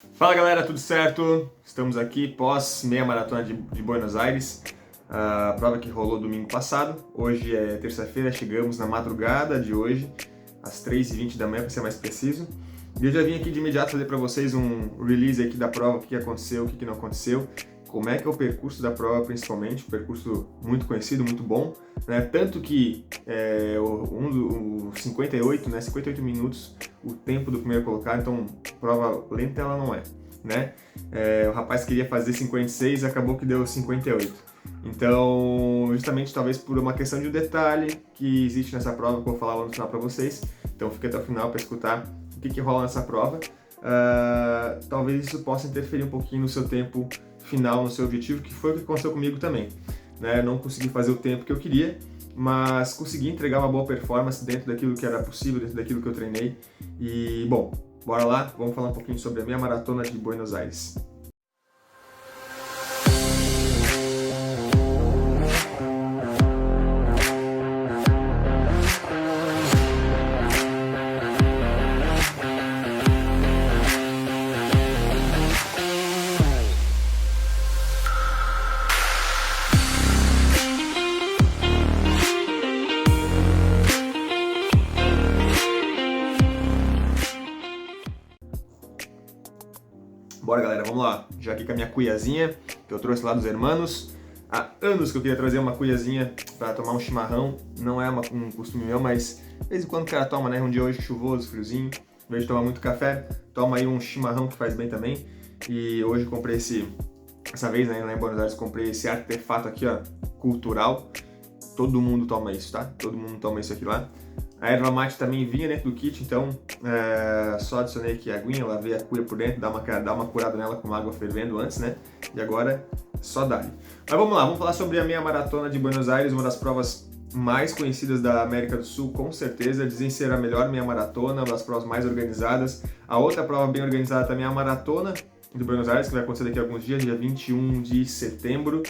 Fala galera, tudo certo? Estamos aqui pós meia maratona de Buenos Aires, a prova que rolou domingo passado. Hoje é terça-feira, chegamos na madrugada de hoje, às 3h20 da manhã para ser mais preciso. E eu já vim aqui de imediato fazer para vocês um release aqui da prova, o que aconteceu, o que não aconteceu, como é que é o percurso da prova principalmente, um percurso muito conhecido, muito bom, né? Tanto que o 58, né, 58 minutos, o tempo do primeiro colocado, então prova lenta ela não é, né? O rapaz queria fazer 56, acabou que deu 58. Então, justamente talvez por uma questão de um detalhe que existe nessa prova, que eu vou falar lá no final para vocês, então fica até o final para escutar o que rola nessa prova. Talvez isso possa interferir um pouquinho no seu tempo final, no seu objetivo, que foi o que aconteceu comigo também, né? Não consegui fazer o tempo que eu queria, mas consegui entregar uma boa performance dentro daquilo que era possível, dentro daquilo que eu treinei. E, bom, bora lá, vamos falar um pouquinho sobre a minha maratona de Buenos Aires. Bora galera, vamos lá, já aqui com a minha cuiazinha, que eu trouxe lá dos hermanos. Há anos que eu queria trazer uma cuiazinha para tomar um chimarrão, não é um costume meu, mas de vez em quando o cara toma, né? Um dia hoje chuvoso, friozinho, em vez de tomar muito café, toma aí um chimarrão que faz bem também. E hoje eu comprei essa vez, né, lá em Buenos Aires, comprei esse artefato aqui, ó, cultural. Todo mundo toma isso, tá? Todo mundo toma isso aqui lá. A erva mate também vinha dentro do kit, então só adicionei aqui a aguinha, lavei a cuia por dentro, dar uma curada nela com água fervendo antes, né? E agora só dá-lhe. Mas vamos lá, vamos falar sobre a meia maratona de Buenos Aires, uma das provas mais conhecidas da América do Sul, com certeza. Dizem ser a melhor meia maratona, uma das provas mais organizadas. A outra prova bem organizada também é a Maratona de Buenos Aires, que vai acontecer daqui a alguns dias, dia 21 de setembro.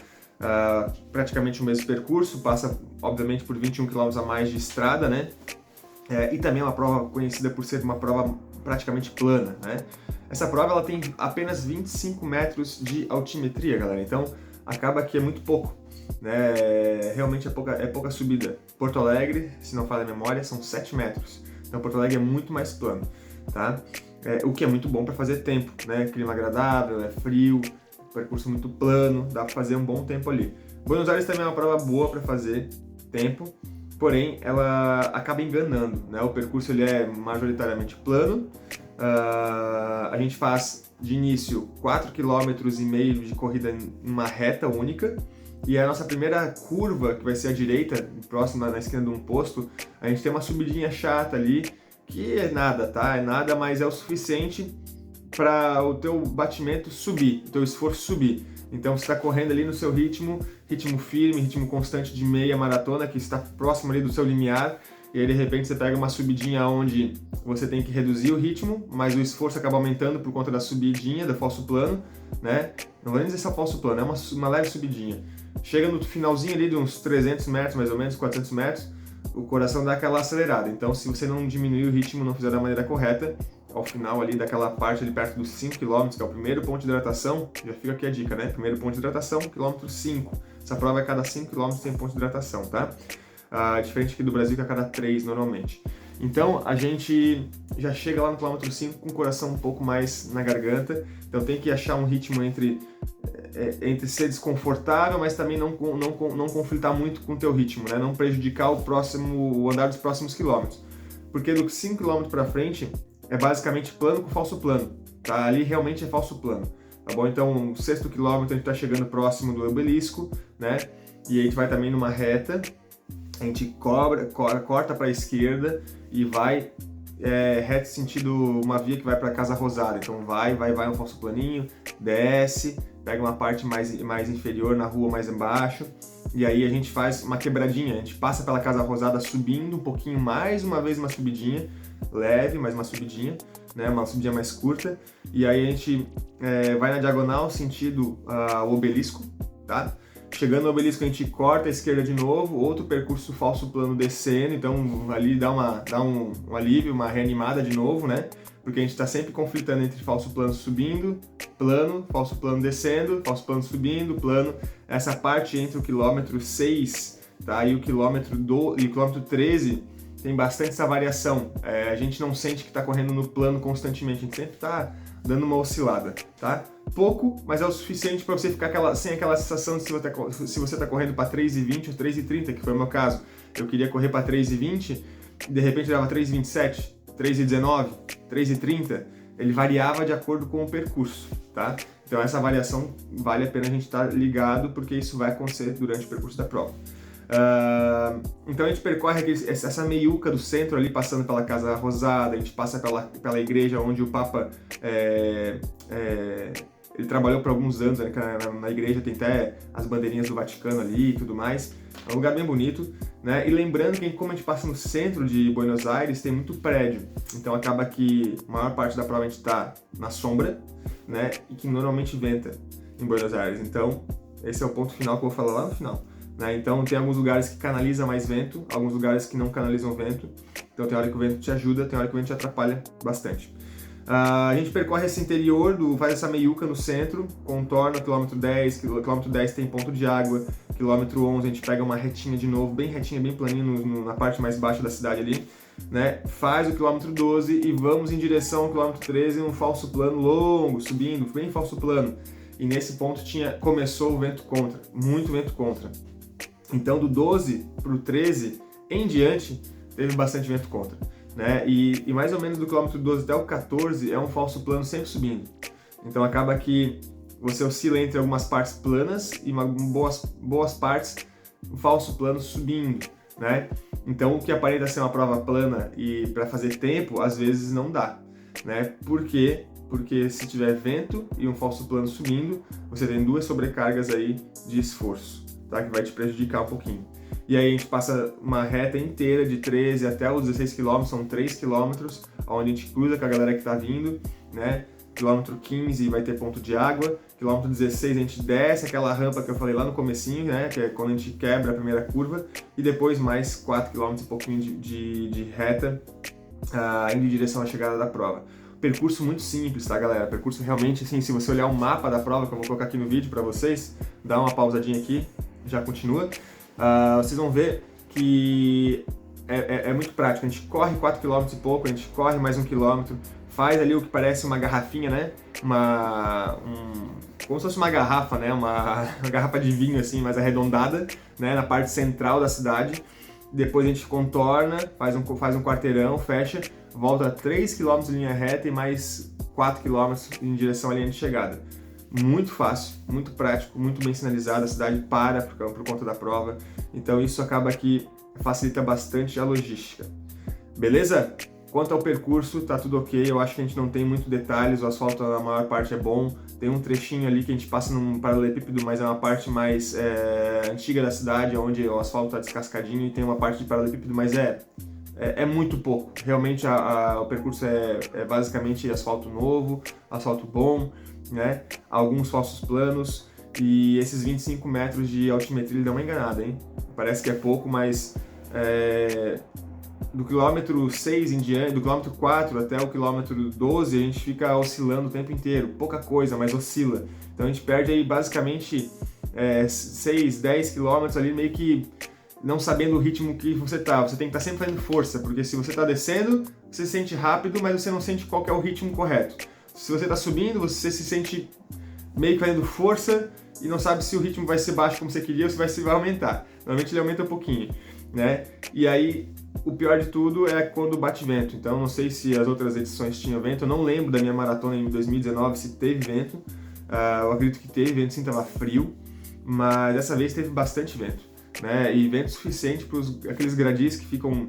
Praticamente o mesmo percurso, passa obviamente por 21 km a mais de estrada, né? E também é uma prova conhecida por ser uma prova praticamente plana, né? Essa prova ela tem apenas 25 metros de altimetria, galera, então acaba que é muito pouco, né? Realmente é pouca subida. Porto Alegre, se não falha a memória, são 7 metros, então Porto Alegre é muito mais plano, tá? O que é muito bom para fazer tempo, né? Clima agradável, é frio, percurso muito plano, dá para fazer um bom tempo ali. Buenos Aires também é uma prova boa para fazer tempo, porém ela acaba enganando, né? O percurso ele é majoritariamente plano, a gente faz de início 4,5 km de corrida em uma reta única, e a nossa primeira curva, que vai ser à direita, próxima na esquina de um posto, a gente tem uma subidinha chata ali, que é nada, tá? É nada, mas é o suficiente para o teu batimento subir, o teu esforço subir. Então você está correndo ali no seu ritmo firme, ritmo constante de meia maratona, que está próximo ali do seu limiar, e aí de repente você pega uma subidinha onde você tem que reduzir o ritmo, mas o esforço acaba aumentando por conta da subidinha, do falso plano, né? Não vou nem dizer se é falso plano, é uma leve subidinha. Chega no finalzinho ali de uns 300 metros, mais ou menos, 400 metros, o coração dá aquela acelerada. Então se você não diminuir o ritmo, não fizer da maneira correta, ao final ali daquela parte ali perto dos 5 km, que é o primeiro ponto de hidratação, já fica aqui a dica, né? Primeiro ponto de hidratação, quilômetro 5. Essa prova é a cada 5 km tem ponto de hidratação, tá? Diferente aqui do Brasil, que é a cada 3 normalmente. Então a gente já chega lá no quilômetro 5 com o coração um pouco mais na garganta, então tem que achar um ritmo entre ser desconfortável, mas também não conflitar muito com o teu ritmo, né? Não prejudicar o andar dos próximos quilômetros. Porque do 5 km para frente é basicamente plano com falso plano, tá? Ali realmente é falso plano, tá bom? Então, no 6º quilômetro a gente tá chegando próximo do obelisco, né? E a gente vai também numa reta, a gente corta para a esquerda e vai reto sentido uma via que vai para Casa Rosada. Então vai um falso planinho, desce, pega uma parte mais inferior na rua mais embaixo, e aí a gente faz uma quebradinha, a gente passa pela Casa Rosada subindo um pouquinho, mais uma vez uma subidinha, leve, mas uma subidinha, né, uma subidinha mais curta, e aí a gente vai na diagonal sentido o obelisco, tá? Chegando no obelisco a gente corta a esquerda de novo, outro percurso falso plano descendo, então ali dá um alívio, uma reanimada de novo, né? porque a gente está sempre conflitando entre falso plano subindo, plano, falso plano descendo, falso plano subindo, plano. Essa parte entre o quilômetro 6, tá, e o quilômetro 13 tem bastante essa variação. A gente não sente que está correndo no plano constantemente, a gente sempre está dando uma oscilada, tá? Pouco, mas é o suficiente para você ficar sem aquela sensação de se você está correndo para 3,20 ou 3,30, que foi o meu caso. Eu queria correr para 3,20 e de repente dava 3,27, 3,19, 3,30. Ele variava de acordo com o percurso, tá? Então essa variação vale a pena a gente estar ligado, porque isso vai acontecer durante o percurso da prova. Então a gente percorre essa meiuca do centro ali, passando pela Casa Rosada, a gente passa pela igreja onde o Papa ele trabalhou por alguns anos, né? Na igreja tem até as bandeirinhas do Vaticano ali e tudo mais. É um lugar bem bonito, né? E lembrando que como a gente passa no centro de Buenos Aires, tem muito prédio, então acaba que a maior parte da prova a gente está na sombra, né? E que normalmente venta em Buenos Aires. Então esse é o ponto final que eu vou falar lá no final. Então tem alguns lugares que canalizam mais vento, alguns lugares que não canalizam vento. Então tem hora que o vento te ajuda, tem hora que o vento te atrapalha bastante. A gente percorre esse interior, faz essa meiuca no centro, contorna o quilômetro 10, quilômetro 10 tem ponto de água, quilômetro 11 a gente pega uma retinha de novo, bem retinha, bem planinho na parte mais baixa da cidade ali, né? Faz o quilômetro 12 e vamos em direção ao quilômetro 13, um falso plano longo, subindo, bem falso plano. E nesse ponto começou o vento contra, muito vento contra. Então do 12 para o 13 em diante teve bastante vento contra, né? E mais ou menos do quilômetro 12 até o 14 é um falso plano sempre subindo. Então acaba que você oscila entre algumas partes planas e boas partes um falso plano subindo, né? Então o que aparenta ser uma prova plana e para fazer tempo às vezes não dá, né? Por quê? Porque se tiver vento e um falso plano subindo, você tem duas sobrecargas aí de esforço, tá? Que vai te prejudicar um pouquinho. E aí a gente passa uma reta inteira de 13 até os 16 km, são 3 km, onde a gente cruza com a galera que está vindo, né? Quilômetro 15 vai ter ponto de água, quilômetro 16 a gente desce aquela rampa que eu falei lá no comecinho, né? Que é quando a gente quebra a primeira curva, e depois mais 4 km e pouquinho de reta, indo em direção à chegada da prova. Percurso muito simples, tá, galera? Percurso realmente, assim, se você olhar o mapa da prova, que eu vou colocar aqui no vídeo para vocês, dá uma pausadinha aqui, já continua. Vocês vão ver que é muito prático. A gente corre 4 km e pouco, a gente corre mais 1 km, faz ali o que parece uma garrafinha, né? Como se fosse uma garrafa, né? Uma garrafa de vinho, assim, mais arredondada, né? Na parte central da cidade. Depois a gente contorna, faz um quarteirão, fecha, volta 3 km em linha reta e mais 4 km em direção à linha de chegada. Muito fácil, muito prático, muito bem sinalizado, a cidade para por conta da prova, então isso acaba que facilita bastante a logística. Beleza? Quanto ao percurso, tá tudo ok, eu acho que a gente não tem muito detalhes, o asfalto a maior parte é bom, tem um trechinho ali que a gente passa num paralelepípedo, mas é uma parte mais antiga da cidade, onde o asfalto tá descascadinho, e tem uma parte de paralelepípedo, mas é muito pouco. Realmente o percurso é basicamente asfalto novo, asfalto bom, né? Alguns falsos planos, e esses 25 metros de altimetria dão uma enganada, hein? Parece que é pouco, mas do quilômetro 6 em diante, do quilômetro 4 até o quilômetro 12, a gente fica oscilando o tempo inteiro, pouca coisa, mas oscila. Então a gente perde aí basicamente 6, 10 quilômetros ali, meio que não sabendo o ritmo que você tá. Você tem que estar sempre fazendo força, porque se você está descendo, você se sente rápido, mas você não sente qual que é o ritmo correto. Se você está subindo, você se sente meio que fazendo força e não sabe se o ritmo vai ser baixo como você queria ou se vai aumentar. Normalmente ele aumenta um pouquinho, né? E aí, o pior de tudo é quando bate vento. Então, não sei se as outras edições tinham vento. Eu não lembro da minha maratona em 2019 se teve vento. Eu acredito que teve vento, sim, estava frio. Mas dessa vez teve bastante vento, né? E vento suficiente para aqueles gradis que ficam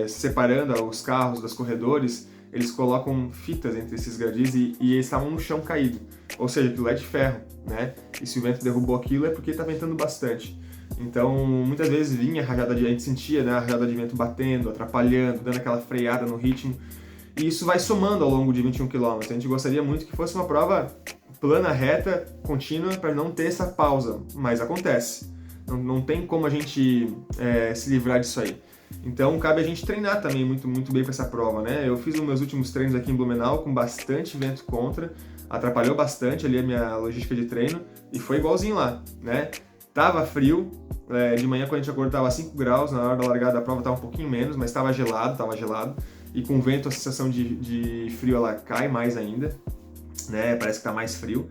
separando os carros dos corredores. Eles colocam fitas entre esses gradis e eles estavam no chão caído. Ou seja, aquilo é de ferro, né? E se o vento derrubou aquilo é porque está ventando bastante. Então, muitas vezes vinha a gente sentia, né, a rajada de vento batendo, atrapalhando, dando aquela freada no ritmo. E isso vai somando ao longo de 21 km. A gente gostaria muito que fosse uma prova plana, reta, contínua, para não ter essa pausa. Mas acontece. Não tem como a gente se livrar disso aí. Então cabe a gente treinar também muito, muito bem para essa prova, né? Eu fiz os meus últimos treinos aqui em Blumenau com bastante vento contra, atrapalhou bastante ali a minha logística de treino e foi igualzinho lá, né? Tava frio, de manhã quando a gente acordou tava 5 graus, na hora da largada da prova tava um pouquinho menos, mas tava gelado, e com vento a sensação de frio ela cai mais ainda, né? Parece que tá mais frio.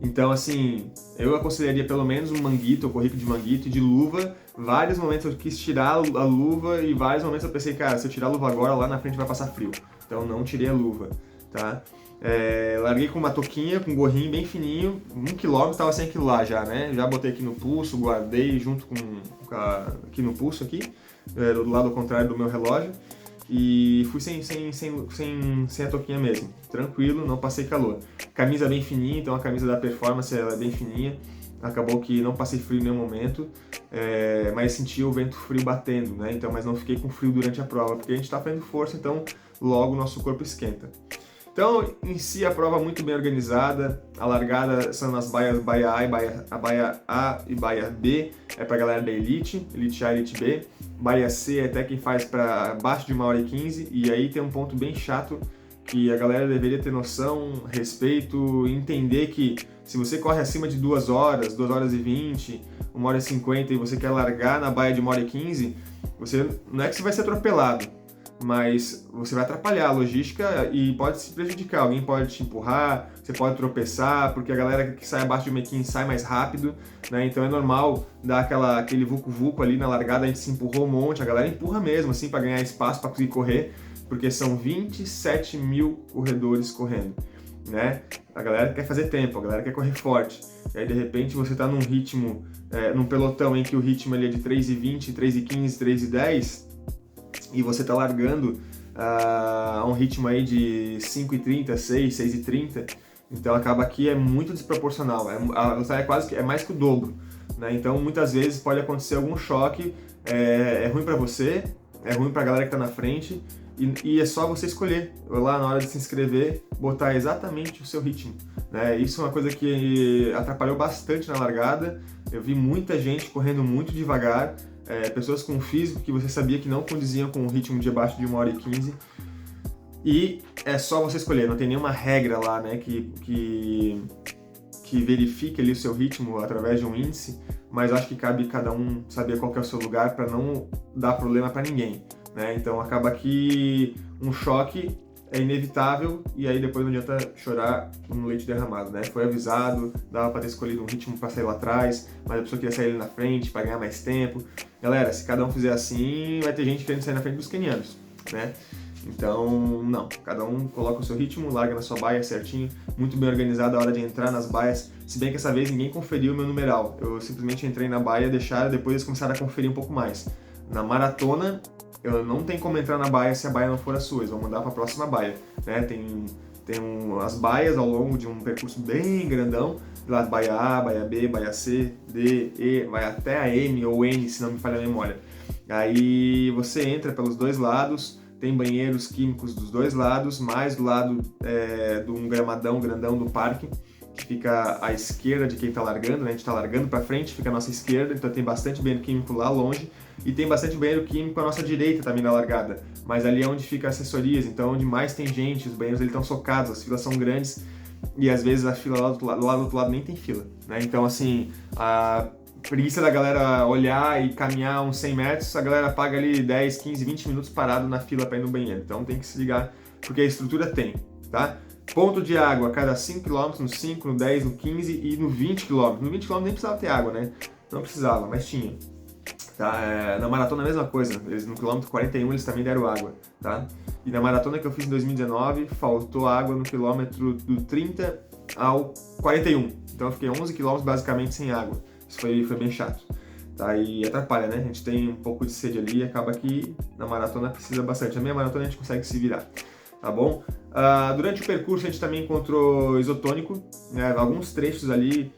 Então, assim, eu aconselharia pelo menos um manguito, eu corri de manguito e de luva. Vários momentos eu quis tirar a luva e vários momentos eu pensei, cara, se eu tirar a luva agora, lá na frente vai passar frio. Então, não tirei a luva, tá? Larguei com uma touquinha, com um gorrinho bem fininho, 1 km, tava 100 kg lá já, né? Já botei aqui no pulso, guardei junto aqui no pulso, do lado contrário do meu relógio. E fui sem a touquinha mesmo, tranquilo, não passei calor. Camisa bem fininha, então a camisa da Performance ela é bem fininha, acabou que não passei frio em nenhum momento, mas senti o vento frio batendo, né? Então, mas não fiquei com frio durante a prova, porque a gente está fazendo força, então logo o nosso corpo esquenta. Então, em si, a prova muito bem organizada, a largada são nas baias baia A e baia B, é para a galera da Elite A e Elite B. Baia C é até quem faz para abaixo de 1h15, e aí tem um ponto bem chato que a galera deveria ter noção, respeito, entender que se você corre acima de 2 horas, 2h20, 1h50 e você quer largar na baia de 1h15, não é que você vai ser atropelado, mas você vai atrapalhar a logística e pode se prejudicar. Alguém pode te empurrar, você pode tropeçar, porque a galera que sai abaixo de 1h15 sai mais rápido, né? Então é normal dar aquele vucu-vucu ali na largada, a gente se empurrou um monte, a galera empurra mesmo, assim, para ganhar espaço, para conseguir correr, porque são 27 mil corredores correndo, né? A galera quer fazer tempo, a galera quer correr forte, e aí de repente você tá num ritmo, num pelotão em que o ritmo ali é de 3h20, 3h15, 3h10, e você tá largando a um ritmo aí de 5h30, 6h30, então acaba que é muito desproporcional, a velocidade é mais que o dobro, né? Então muitas vezes pode acontecer algum choque, é ruim para você, é ruim para a galera que tá na frente, e é só você escolher, lá na hora de se inscrever, botar exatamente o seu ritmo, né? Isso é uma coisa que atrapalhou bastante na largada, eu vi muita gente correndo muito devagar, pessoas com físico que você sabia que não condiziam com o ritmo de abaixo de 1h15, e é só você escolher, não tem nenhuma regra lá, né, que verifique ali o seu ritmo através de um índice, mas acho que cabe cada um saber qual que é o seu lugar para não dar problema para ninguém, né? Então acaba que um choque é inevitável e aí depois não adianta chorar no leite derramado, né? Foi avisado, dava para ter escolhido um ritmo para sair lá atrás, mas a pessoa queria sair ali na frente para ganhar mais tempo. Galera, se cada um fizer assim, vai ter gente querendo sair na frente dos quenianos, né? Então, não, cada um coloca o seu ritmo, larga na sua baia certinho, muito bem organizado a hora de entrar nas baias, se bem que essa vez ninguém conferiu o meu numeral, eu simplesmente entrei na baia, deixaram, depois eles começaram a conferir um pouco mais. Na maratona, eu não tenho como entrar na baia se a baia não for a sua, eles vão mandar para a próxima baia, né? Tem as baias ao longo de um percurso bem grandão, lá baia A, baia B, baia C, D, E, vai até a M ou N, se não me falha a memória. Aí você entra pelos dois lados, tem banheiros químicos dos dois lados, mais do lado de um gramadão grandão do parque, que fica à esquerda de quem está largando, né? A gente está largando para frente, fica à nossa esquerda, então tem bastante banheiro químico lá longe, e tem bastante banheiro químico à nossa direita também na largada, mas ali é onde fica assessorias, então onde mais tem gente, os banheiros estão socados, as filas são grandes, e às vezes a fila lá do outro lado nem tem fila, né? Então assim, a preguiça da galera olhar e caminhar uns 100 metros, a galera paga ali 10, 15, 20 minutos parado na fila para ir no banheiro. Então tem que se ligar, porque a estrutura tem, tá? Ponto de água a cada 5 km, no 5, no 10, no 15 e no 20 km. No 20 km nem precisava ter água, né? Não precisava, mas tinha. Tá? Na maratona a mesma coisa, no quilômetro 41 eles também deram água, tá? E na maratona que eu fiz em 2019, faltou água no quilômetro do 30 ao 41. Então eu fiquei 11 km basicamente sem água. Isso foi bem chato, tá? E atrapalha, né? A gente tem um pouco de sede ali e acaba que na maratona precisa bastante. A minha maratona a gente consegue se virar, tá bom? Durante o percurso a gente também encontrou isotônico, né? Alguns trechos ali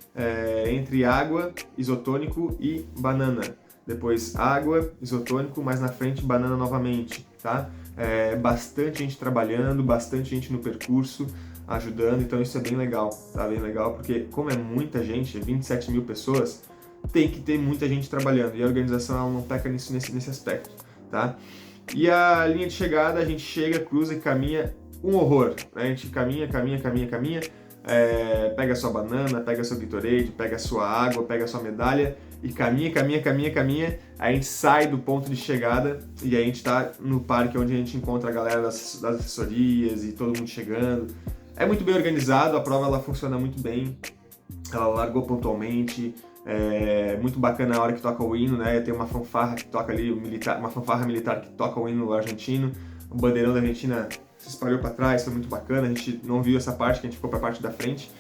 entre água, isotônico e banana. Depois água, isotônico, mais na frente banana novamente, tá? Bastante gente trabalhando, bastante gente no percurso, ajudando, então isso é bem legal, tá? Bem legal, porque como é muita gente, 27 mil pessoas, tem que ter muita gente trabalhando, e a organização ela não peca nesse aspecto, tá? E a linha de chegada, a gente chega, cruza e caminha um horror, né? A gente caminha, pega a sua banana, pega seu Gatorade, pega a sua água, pega a sua medalha e caminha, aí a gente sai do ponto de chegada e aí a gente tá no parque onde a gente encontra a galera das assessorias e todo mundo chegando. É muito bem organizado, a prova ela funciona muito bem, ela largou pontualmente, é muito bacana a hora que toca o hino, né? Tem uma fanfarra que toca ali, uma fanfarra militar que toca o hino argentino, o bandeirão da Argentina se espalhou para trás, foi muito bacana, a gente não viu essa parte, que a gente ficou para a parte da frente,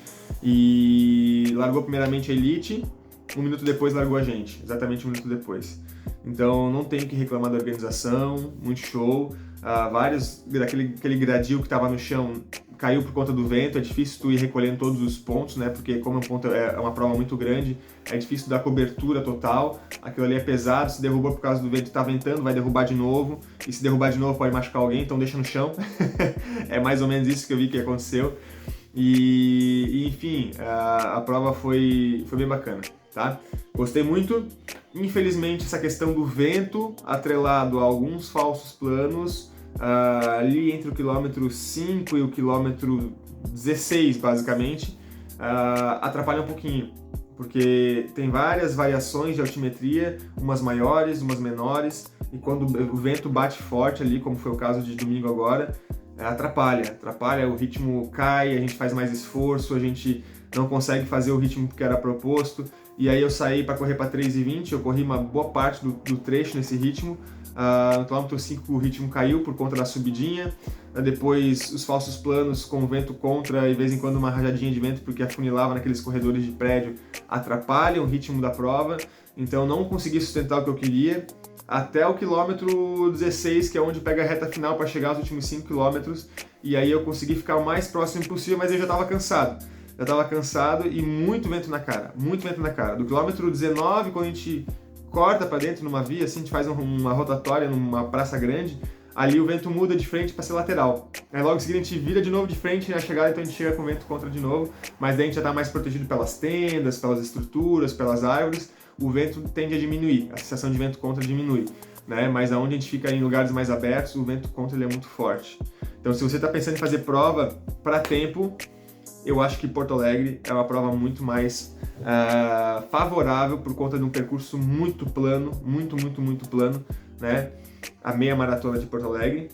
e largou primeiramente a Elite, um minuto depois largou a gente, exatamente um minuto depois. Então não tenho que reclamar da organização, muito show. Aquele gradil que estava no chão caiu por conta do vento, é difícil tu ir recolhendo todos os pontos, né? Porque como é uma prova muito grande, é difícil dar cobertura total. Aquilo ali é pesado, se derrubou por causa do vento, tá ventando, vai derrubar de novo. E se derrubar de novo pode machucar alguém, então deixa no chão. É mais ou menos isso que eu vi que aconteceu. E enfim, a prova foi bem bacana, tá? Gostei muito. Infelizmente, essa questão do vento, atrelado a alguns falsos planos, ali entre o quilômetro 5 e o quilômetro 16, basicamente, atrapalha um pouquinho, porque tem várias variações de altimetria, umas maiores, umas menores, e quando o vento bate forte ali, como foi o caso de domingo agora, atrapalha, o ritmo cai, a gente faz mais esforço, a gente não consegue fazer o ritmo que era proposto, e aí eu saí para correr para 3:20, eu corri uma boa parte do trecho nesse ritmo. No quilômetro 5 o ritmo caiu por conta da subidinha, depois os falsos planos com vento contra e de vez em quando uma rajadinha de vento porque afunilava naqueles corredores de prédio atrapalham o ritmo da prova, então não consegui sustentar o que eu queria até o quilômetro 16, que é onde pega a reta final para chegar aos últimos 5 quilômetros, e aí eu consegui ficar o mais próximo possível, mas eu já estava cansado e muito vento na cara. Do quilômetro 19, quando a gente corta para dentro numa via, assim, a gente faz uma rotatória numa praça grande, ali o vento muda de frente para ser lateral. Aí logo em seguida a gente vira de novo de frente na chegada, então a gente chega com o vento contra de novo, mas daí a gente já está mais protegido pelas tendas, pelas estruturas, pelas árvores, o vento tende a diminuir, a sensação de vento contra diminui, né? Mas aonde a gente fica em lugares mais abertos, o vento contra ele é muito forte. Então se você está pensando em fazer prova para tempo, eu acho que Porto Alegre é uma prova muito mais favorável por conta de um percurso muito plano, muito plano, né? A meia maratona de Porto Alegre,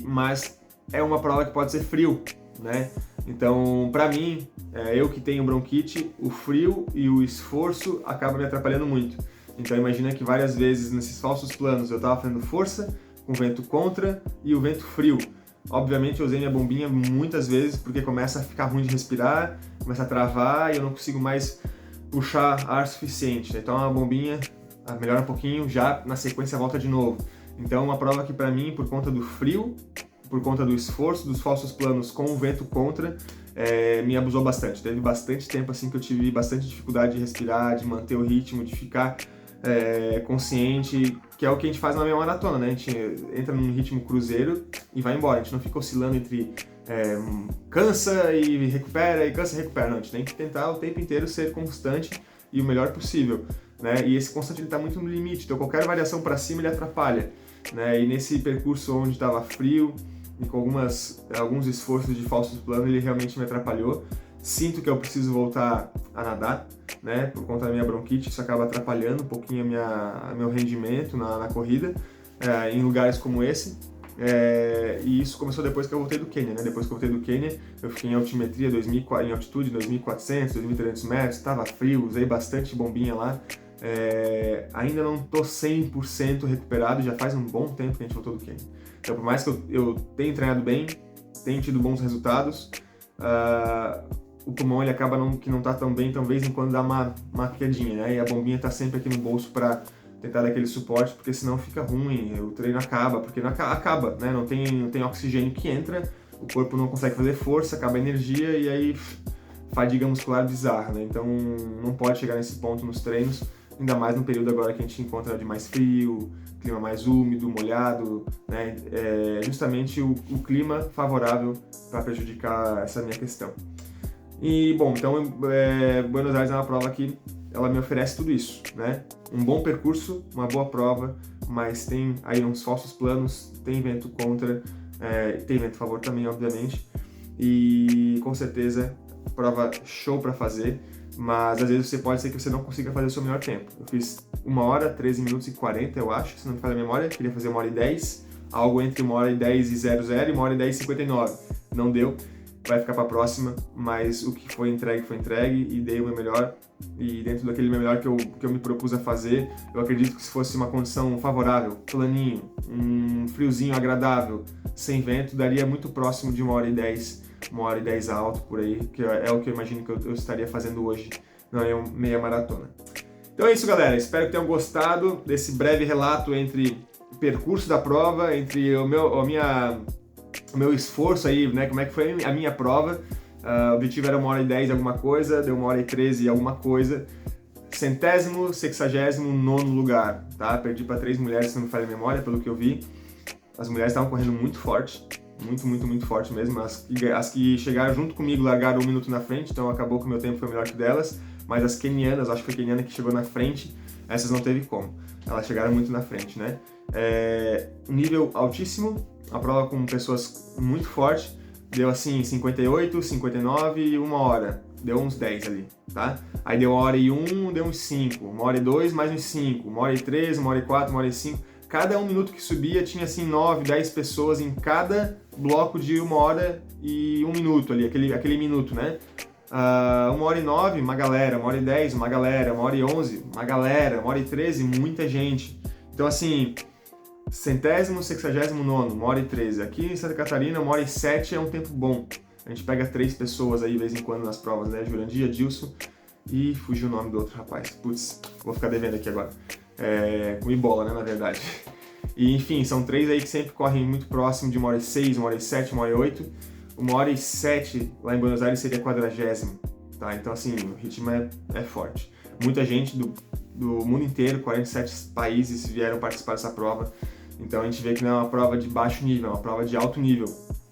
mas é uma prova que pode ser frio, né? Então, para mim, eu que tenho bronquite, o frio e o esforço acabam me atrapalhando muito. Então, imagina que várias vezes nesses falsos planos eu estava fazendo força, com vento contra e o vento frio. Obviamente eu usei minha bombinha muitas vezes porque começa a ficar ruim de respirar, começa a travar e eu não consigo mais puxar ar suficiente. Então a bombinha melhora um pouquinho, já na sequência volta de novo. Então uma prova que para mim, por conta do frio, por conta do esforço, dos falsos planos com o vento contra, me abusou bastante. Teve bastante tempo assim que eu tive bastante dificuldade de respirar, de manter o ritmo, de ficar consciente, que é o que a gente faz na meia maratona, né? A gente entra num ritmo cruzeiro e vai embora. A gente não fica oscilando entre cansa e recupera, Não, a gente tem que tentar o tempo inteiro ser constante e o melhor possível, né? E esse constante ele está muito no limite, então qualquer variação para cima ele atrapalha, né? E nesse percurso onde estava frio e com alguns esforços de falsos planos, ele realmente me atrapalhou. Sinto que eu preciso voltar a nadar, né? Por conta da minha bronquite, isso acaba atrapalhando um pouquinho meu rendimento na corrida, em lugares como esse. E isso começou depois que eu voltei do Quênia, né? Depois que eu voltei do Quênia, eu fiquei em altimetria, em altitude, 2.400, 2.300 metros, estava frio, usei bastante bombinha lá. Ainda não estou 100% recuperado, já faz um bom tempo que a gente voltou do Quênia. Então, por mais que eu tenha treinado bem, tenha tido bons resultados, o pulmão ele acaba que não tá tão bem, então de vez em quando dá uma quedinha, né? E a bombinha tá sempre aqui no bolso para tentar dar aquele suporte, porque senão fica ruim, o treino acaba, porque não acaba, né? Não tem oxigênio que entra, o corpo não consegue fazer força, acaba a energia e aí fadiga muscular bizarra, né? Então não pode chegar nesse ponto nos treinos, ainda mais no período agora que a gente encontra de mais frio, clima mais úmido, molhado, né? Justamente o clima favorável para prejudicar essa minha questão. E, bom, então Buenos Aires é uma prova que ela me oferece tudo isso, né? Um bom percurso, uma boa prova, mas tem aí uns falsos planos, tem vento contra, tem vento a favor também, obviamente, e com certeza prova show para fazer, mas às vezes pode ser que você não consiga fazer o seu melhor tempo. Eu fiz 1 hora, 13 minutos e 40, eu acho, se não me falha a memória, queria fazer 1 hora e 10, algo entre 1 hora e 10 e 00 e 1 hora e 10 e 59. Não deu, vai ficar para a próxima, mas o que foi entregue e dei o meu melhor. E dentro daquele meu melhor que eu me propus a fazer, eu acredito que se fosse uma condição favorável, planinho, um friozinho agradável, sem vento, daria muito próximo de 1 hora e 10, 1 hora e 10 alto por aí, que é o que eu imagino que eu estaria fazendo hoje na meia maratona. Então é isso, galera. Espero que tenham gostado desse breve relato entre o percurso da prova, entre o meu esforço aí, né? Como é que foi a minha prova. O objetivo era 1 hora e 10 alguma coisa, deu 1 hora e 13 alguma coisa. 169º lugar, tá? Perdi para 3 mulheres, se não me falha a memória, pelo que eu vi. As mulheres estavam correndo muito forte, muito forte mesmo. As que chegaram junto comigo largaram 1 minuto na frente, então acabou que o meu tempo foi melhor que o delas. Mas as quenianas, acho que foi a queniana que chegou na frente, essas não teve como. Elas chegaram muito na frente, né? Nível altíssimo, a prova com pessoas muito fortes. Deu assim 58, 59 e 1 hora. Deu uns 10 ali, tá? Aí deu 1 hora e 1, deu uns 5. 1 hora e 2, mais uns 5. 1 hora e 3, 1 hora e 4, 1 hora e 5. Cada 1 minuto que subia tinha assim 9, 10 pessoas em cada bloco de 1 hora e 1 minuto ali, aquele minuto, né? 1 hora e 9, uma galera. 1 hora e 10, uma galera. 1 hora e 11, uma galera. 1 hora e 13, muita gente. Então assim, 169º, 1 hora e 13. Aqui em Santa Catarina, 1 hora e 7 é um tempo bom. A gente pega 3 pessoas aí de vez em quando nas provas, né? Jurandir, Adilson e fugiu o nome do outro rapaz. Putz, vou ficar devendo aqui agora. Com Ibola, né, na verdade. E enfim, são 3 aí que sempre correm muito próximo de 1 hora e 6, 1 hora e 7, 1 hora e 8. 1 hora e 7 lá em Buenos Aires seria 40º, tá? Então assim, o ritmo é forte. Muita gente do mundo inteiro, 47 países vieram participar dessa prova. Então a gente vê que não é uma prova de baixo nível, é uma prova de alto nível,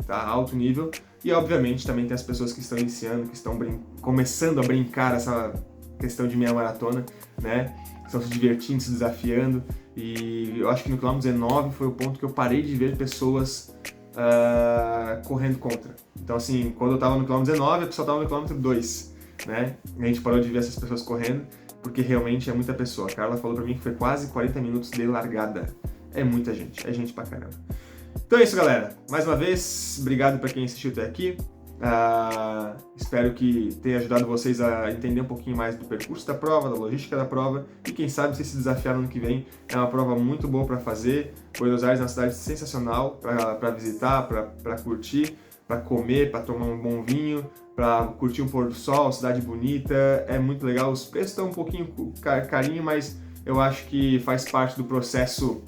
tá? Alto nível. E obviamente também tem as pessoas que estão iniciando, que estão começando a brincar essa questão de meia maratona, né? Estão se divertindo, se desafiando. E eu acho que no quilômetro 19 foi o ponto que eu parei de ver pessoas correndo contra. Então assim, quando eu estava no quilômetro 19, a pessoa estava no quilômetro 2, né? E a gente parou de ver essas pessoas correndo, porque realmente é muita pessoa. A Carla falou pra mim que foi quase 40 minutos de largada. É muita gente, é gente pra caramba. Então é isso, galera. Mais uma vez, obrigado pra quem assistiu até aqui. Espero que tenha ajudado vocês a entender um pouquinho mais do percurso da prova, da logística da prova e quem sabe vocês se desafiar no ano que vem. É uma prova muito boa para fazer. Buenos Aires é uma cidade sensacional para visitar, para curtir, para comer, para tomar um bom vinho, para curtir um pôr do sol, cidade bonita, é muito legal. Os preços estão um pouquinho carinho, mas eu acho que faz parte do processo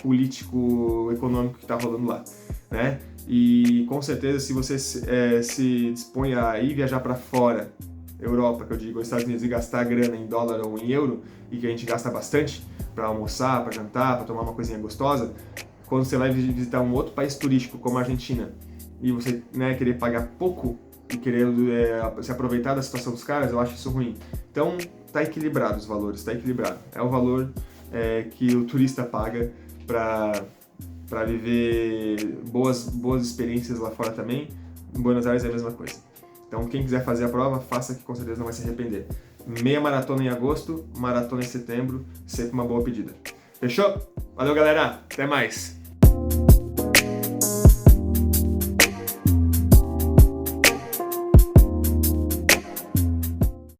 político, econômico que está rolando lá, né? E com certeza, se você se dispõe a ir viajar para fora, Europa, que eu digo, os Estados Unidos, e gastar grana em dólar ou em euro, e que a gente gasta bastante para almoçar, para jantar, para tomar uma coisinha gostosa, quando você vai visitar um outro país turístico, como a Argentina, e você, né, querer pagar pouco e querer se aproveitar da situação dos caras, eu acho isso ruim. Então, tá equilibrado os valores, tá equilibrado. É o valor que o turista paga para viver boas experiências lá fora também. Em Buenos Aires é a mesma coisa. Então, quem quiser fazer a prova, faça, que com certeza não vai se arrepender. Meia maratona em agosto, maratona em setembro, sempre uma boa pedida. Fechou? Valeu, galera! Até mais!